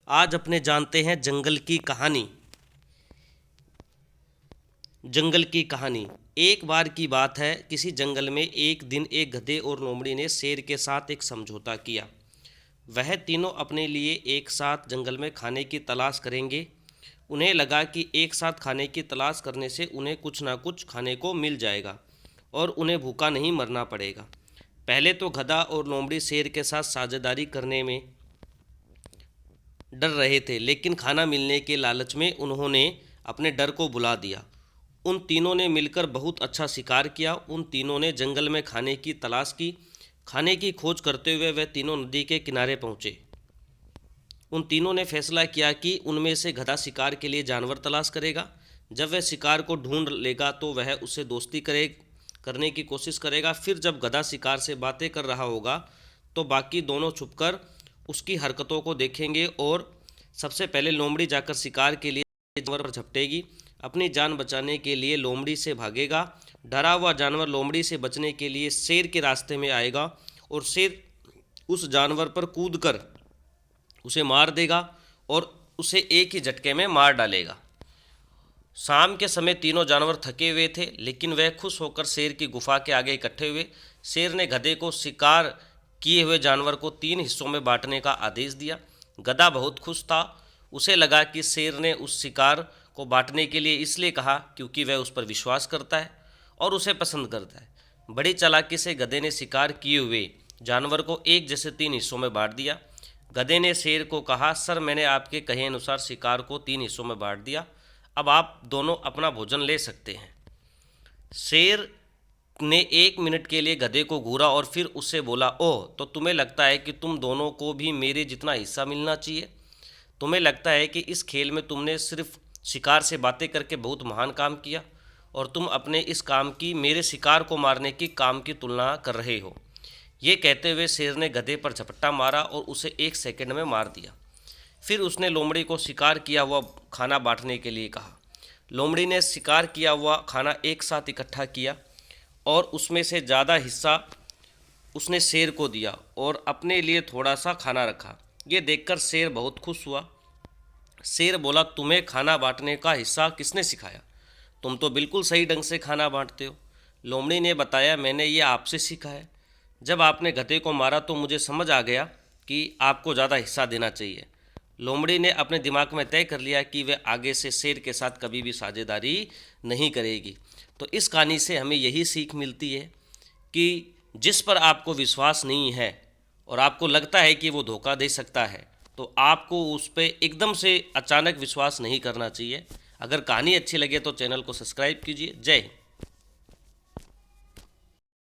आज अपने जानते हैं जंगल की कहानी। जंगल की कहानी। एक बार की बात है, किसी जंगल में एक दिन एक गधे और लोमड़ी ने शेर के साथ एक समझौता किया। वह तीनों अपने लिए एक साथ जंगल में खाने की तलाश करेंगे। उन्हें लगा कि एक साथ खाने की तलाश करने से उन्हें कुछ ना कुछ खाने को मिल जाएगा और उन्हें भूखा नहीं मरना पड़ेगा। पहले तो गधा और लोमड़ी शेर के साथ साझेदारी करने में डर रहे थे, लेकिन खाना मिलने के लालच में उन्होंने अपने डर को भुला दिया। उन तीनों ने मिलकर बहुत अच्छा शिकार किया। उन तीनों ने जंगल में खाने की तलाश की। खाने की खोज करते हुए वे तीनों नदी के किनारे पहुंचे। उन तीनों ने फैसला किया कि उनमें से गधा शिकार के लिए जानवर तलाश करेगा। जब वह शिकार को ढूंढ लेगा तो वह उससे दोस्ती करने की कोशिश करेगा। फिर जब गधा शिकार से बातें कर रहा होगा तो बाकी दोनों छुपकर उसकी हरकतों को देखेंगे और सबसे पहले लोमड़ी जाकर शिकार के लिए जानवर पर झपटेगी। अपनी जान बचाने के लिए लोमड़ी से भागेगा। डरा हुआ जानवर लोमड़ी से बचने के लिए शेर के रास्ते में आएगा और शेर उस जानवर पर कूदकर उसे मार देगा और उसे एक ही झटके में मार डालेगा। शाम के समय तीनों जानवर थके हुए थे, लेकिन वह खुश होकर शेर की गुफा के आगे इकट्ठे हुए। शेर ने गधे को शिकार किए हुए जानवर को 3 हिस्सों में बांटने का आदेश दिया। गधा बहुत खुश था। उसे लगा कि शेर ने उस शिकार को बांटने के लिए इसलिए कहा क्योंकि वह उस पर विश्वास करता है और उसे पसंद करता है। बड़ी चालाकी से गधे ने शिकार किए हुए जानवर को एक जैसे 3 हिस्सों में बांट दिया। गधे ने शेर को कहा, सर, मैंने आपके कहे अनुसार शिकार को 3 हिस्सों में बांट दिया। अब आप दोनों अपना भोजन ले सकते हैं। शेर ने 1 मिनट के लिए गधे को घूरा और फिर उससे बोला, ओह, तो तुम्हें लगता है कि तुम दोनों को भी मेरे जितना हिस्सा मिलना चाहिए? तुम्हें लगता है कि इस खेल में तुमने सिर्फ शिकार से बातें करके बहुत महान काम किया और तुम अपने इस काम की मेरे शिकार को मारने की काम की तुलना कर रहे हो? ये कहते हुए शेर ने गधे पर झपट्टा मारा और उसे 1 सेकंड में मार दिया। फिर उसने लोमड़ी को शिकार किया हुआ खाना बांटने के लिए कहा। लोमड़ी ने शिकार किया हुआ खाना एक साथ इकट्ठा किया और उसमें से ज़्यादा हिस्सा उसने शेर को दिया और अपने लिए थोड़ा सा खाना रखा। ये देखकर शेर बहुत खुश हुआ। शेर बोला, तुम्हें खाना बांटने का हिस्सा किसने सिखाया? तुम तो बिल्कुल सही ढंग से खाना बांटते हो। लोमड़ी ने बताया, मैंने ये आपसे सीखा है। जब आपने गधे को मारा तो मुझे समझ आ गया कि आपको ज़्यादा हिस्सा देना चाहिए। लोमड़ी ने अपने दिमाग में तय कर लिया कि वह आगे से शेर के साथ कभी भी साझेदारी नहीं करेगी। तो इस कहानी से हमें यही सीख मिलती है कि जिस पर आपको विश्वास नहीं है और आपको लगता है कि वो धोखा दे सकता है, तो आपको उस पर एकदम से अचानक विश्वास नहीं करना चाहिए। अगर कहानी अच्छी लगे तो चैनल को सब्सक्राइब कीजिए। जय हिंद।